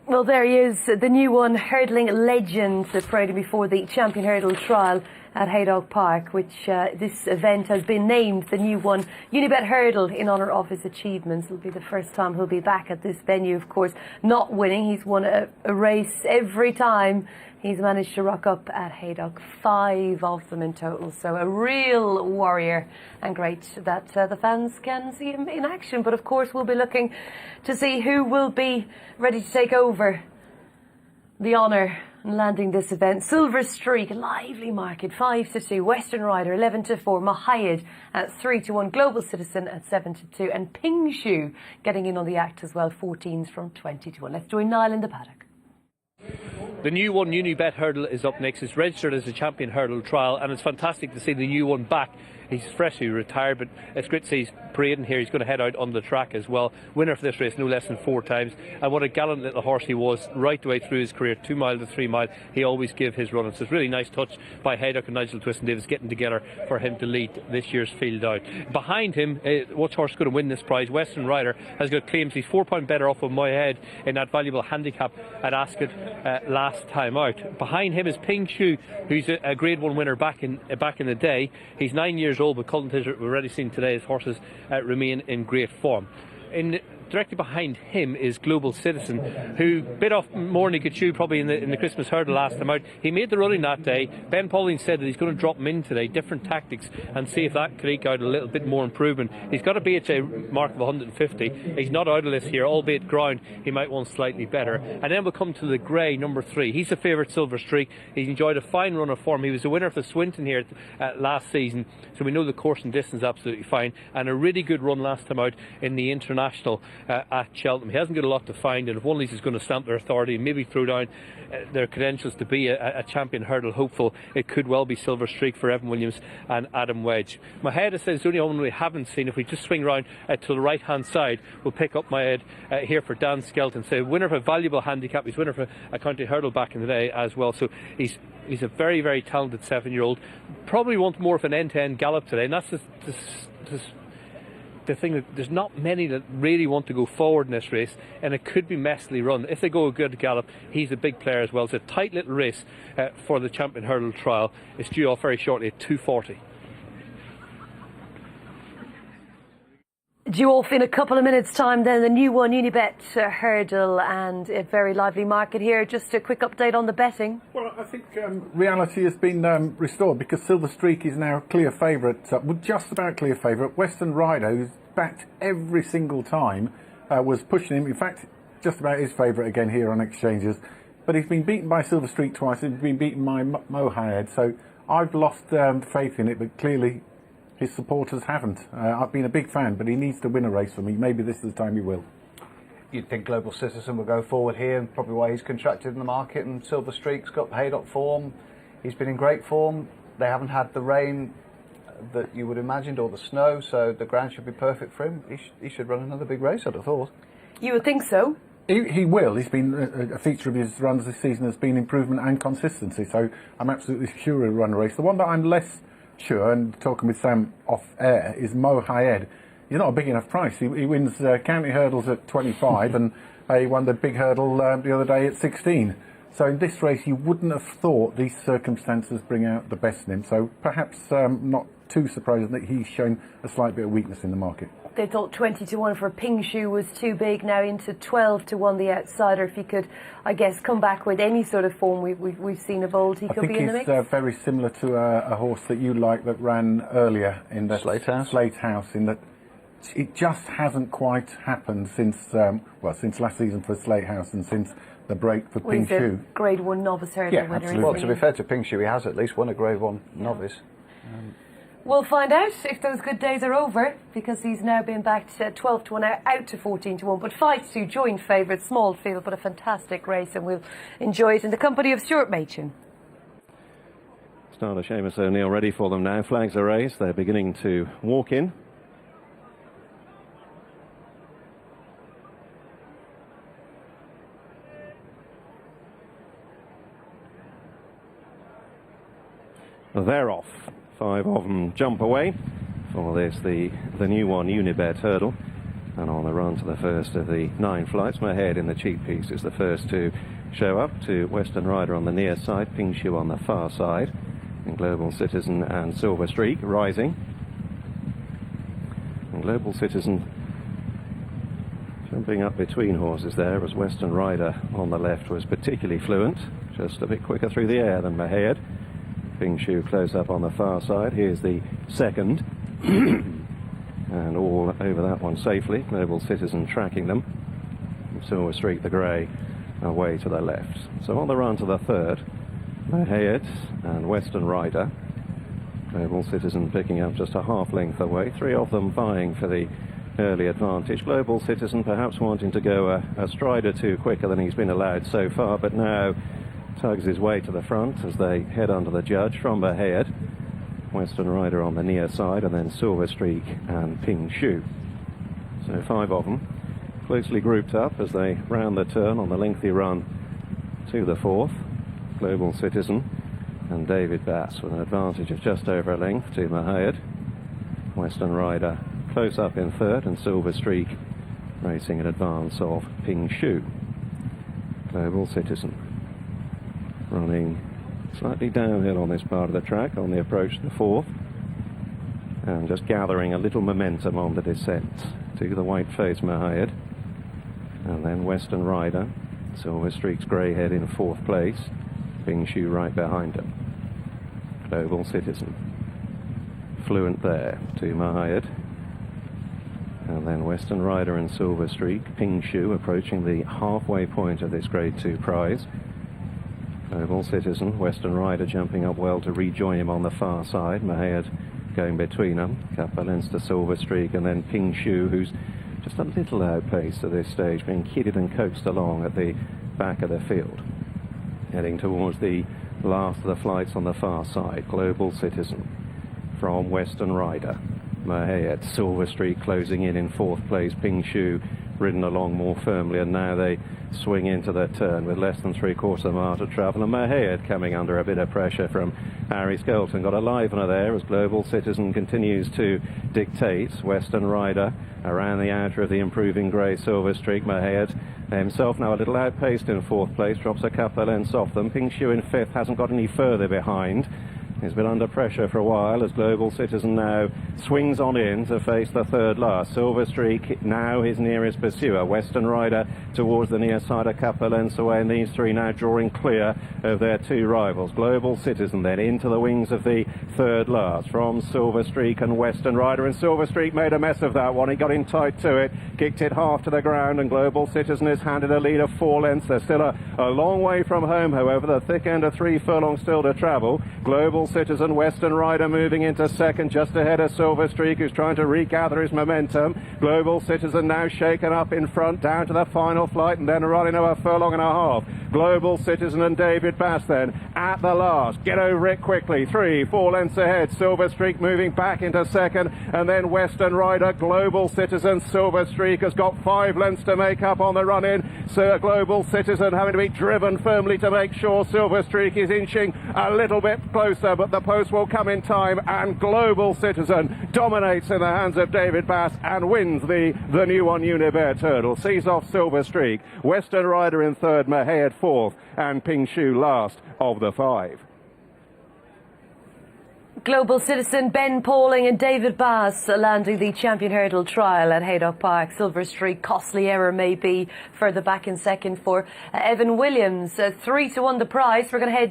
Well, there he is, the new one, hurdling legend, parading before the Champion Hurdle Trial at Haydock Park, which this event has been named the new one, Unibet Hurdle, in honour of his achievements. It'll be the first time he'll be back at this venue, of course, not winning. He's won a race every time he's managed to rock up at Haydock, 5 of them in total. So a real warrior, and great that the fans can see him in action. But of course, we'll be looking to see who will be ready to take over the honour and landing this event. Silver Streak, lively market, 5-2. Western Rider, 11-4. Mahayed at 3-1. Global Citizen at 7-2. And Ping Shu getting in on the act as well, 14s from 20-1. Let's join Niall in the paddock. The new one, Unibet Hurdle, is up next. It's registered as a Champion Hurdle Trial, and it's fantastic to see the new one back. He's freshly retired, but it's great to see he's parading here. He's going to head out on the track as well. Winner for this race, no less than 4 times. And what a gallant little horse he was right the way through his career, 2 mile to 3 mile. He always gave his run. So it's a really nice touch by Haydock and Nigel Twiston-Davies getting together for him to lead this year's field out. Behind him, which horse is going to win this prize? Western Rider has got claims. He's 4 pound better off of my head in that valuable handicap at Ascot last time out. Behind him is Ping Shu, who's a Grade 1 winner back in the day. He's 9 years old, but Colin Tisher, we've already seen today, his horses remain in great form. Directly behind him is Global Citizen, who bit off more than he could chew probably in the Christmas hurdle last time out. He made the running that day. Ben Pauline said that he's going to drop him in today, different tactics, and see if that could eke out a little bit more improvement. He's got a BHA mark of 150. He's not out of this here, albeit ground. He might want slightly better. And then we'll come to the grey, number 3. He's a favourite, Silver Streak. He's enjoyed a fine run of form. He was the winner of the Swinton here last season, so we know the course and distance absolutely fine. And a really good run last time out in the International at Cheltenham. He hasn't got a lot to find, and if one of these is going to stamp their authority and maybe throw down their credentials to be a Champion Hurdle hopeful, it could well be Silver Streak for Evan Williams and Adam Wedge. My head says the only one we haven't seen. If we just swing round to the right hand side, we'll pick up my head here for Dan Skelton. So winner of a valuable handicap. He's winner for a county hurdle back in the day as well. So he's a very, very talented 7-year-old. Probably wants more of an end-to-end gallop today, and that's the thing, that there's not many that really want to go forward in this race, and it could be messily run. If they go a good gallop, he's a big player as well. It's a tight little race for the Champion Hurdle Trial. It's due off very shortly at 2:40. Due off in a couple of minutes' time then, the new one, Unibet Hurdle, and a very lively market here. Just a quick update on the betting. Well, I think reality has been restored, because Silver Streak is now a clear favourite, just about clear favourite. Western Rider, who's backed every single time, was pushing him. In fact, just about his favourite again here on exchanges. But he's been beaten by Silver Streak twice. He's been beaten by Mohayed. So I've lost faith in it, but clearly his supporters haven't. I've been a big fan, but he needs to win a race for me. Maybe this is the time he will. You'd think Global Citizen will go forward here, and probably why he's contracted in the market. And Silver Streak's got Haydock form. He's been in great form. They haven't had the rain that you would imagine, or the snow, so the ground should be perfect for him. He should run another big race, I'd have thought. You would think so? He will. He's been a feature of his runs this season has been improvement and consistency. So I'm absolutely sure he'll run a race. The one that I'm less sure, and talking with Sam off air, is Mohayed. He's not a big enough price. He wins county hurdles at 25 and he won the big hurdle the other day at 16. So in this race you wouldn't have thought these circumstances bring out the best in him. So perhaps not too surprising that he's shown a slight bit of weakness in the market. They thought 20-1 for Ping Shu was too big, now into 12-1 the outsider. If he could, I guess, come back with any sort of form we've seen of old, he could be in the mix. I think he's very similar to a horse that you like that ran earlier in the Slate House, in that it just hasn't quite happened since since last season for Slate House and since the break for Ping Shu. Grade 1 novice hurdle winner. Well, to be fair to Ping Shu, he has at least won a Grade 1 novice. We'll find out if those good days are over, because he's now been backed 12-1 out to 14-1. But 5-2 joint favourite, small field, but a fantastic race, and we'll enjoy it in the company of Stuart Machin. Starter Seamus O'Neill ready for them now. Flags are raised. They're beginning to walk in. They're off. 5 of them jump away for this, the new one, Unibet Hurdle. And on the run to the first of the 9 flights, Mahead in the cheek piece is the first to show up, to Western Rider on the near side, Ping Shu on the far side, and Global Citizen and Silver Streak rising. And Global Citizen jumping up between horses there, as Western Rider on the left was particularly fluent, just a bit quicker through the air than Mahead. Ping Shu close up on the far side. Here's the second. And all over that one safely. Global Citizen tracking them. Silver Streak, the grey, away to the left. So on the run to the third, Mahead and Western Rider. Global Citizen picking up just a half length away. 3 of them vying for the early advantage. Global Citizen perhaps wanting to go a stride or 2 quicker than he's been allowed so far, but now tugs his way to the front as they head under the judge from Mahead. Western Rider on the near side, and then Silver Streak and Ping Shu. So 5 of them closely grouped up as they round the turn on the lengthy run to the 4th. Global Citizen and David Bass with an advantage of just over a length to Mahead. Western Rider close up in 3rd, and Silver Streak racing in advance of Ping Shu. Global Citizen running slightly downhill on this part of the track on the approach to the 4th, and just gathering a little momentum on the descent to the white-faced Mahead. And then Western Rider, Silver Streak's greyhead in 4th place, Ping Shu right behind him. Global Citizen fluent there to Mahead, and then Western Rider and Silver Streak, Ping Shu approaching the halfway point of this Grade 2 prize. Global Citizen, Western Rider jumping up well to rejoin him on the far side. Mahead going between them. Couple lengths to Silver Streak, and then Ping Shu, who's just a little outpaced at this stage, being kidded and coaxed along at the back of the field. Heading towards the last of the flights on the far side. Global Citizen from Western Rider. Mahead, Silver Streak closing in 4th place. Ping Shu ridden along more firmly, and now they swing into the turn with less than 3/4 of a mile to travel, and Mahead coming under a bit of pressure from Harry Skelton. Got a livener there as Global Citizen continues to dictate. Western Rider around the outer of the improving grey Silver Streak. Mahead himself now a little outpaced in 4th place, drops a couple of lengths off them. Ping Shu in 5th, hasn't got any further behind. He's been under pressure for a while as Global Citizen now swings on in to face the 3rd last. Silver Streak now his nearest pursuer. Western Rider towards the near side, a couple of lengths away, and these 3 now drawing clear of their 2 rivals. Global Citizen then into the wings of the 3rd last from Silver Streak and Western Rider, and Silver Streak made a mess of that one. He got in tight to it, kicked it half to the ground, and Global Citizen is handed a lead of 4 lengths. They're still a long way from home, however, the thick end of 3 furlongs still to travel. Global Citizen, Western Rider moving into 2nd, just ahead of Silver Streak, who's trying to regather his momentum. Global Citizen now shaken up in front, down to the final flight, and then running over a furlong and a half. Global Citizen and David Bass then at the last. Get over it quickly. 3, 4 lengths ahead. Silver Streak moving back into 2nd, and then Western Rider, Global Citizen. Silver Streak has got 5 lengths to make up on the run in. So Global Citizen having to be driven firmly to make sure Silver Streak is inching a little bit closer, but the post will come in time, and Global Citizen dominates in the hands of David Bass and wins the new one Unibet hurdle. Sees off Silver Streak. Western Rider in 3rd, Mahead 4th, and Ping Shu last of the 5. Global Citizen, Ben Pauling and David Bass landing the champion hurdle trial at Haydock Park. Silver Streak, costly error maybe further back in 2nd for Evan Williams. 3-1 the prize. We're going to head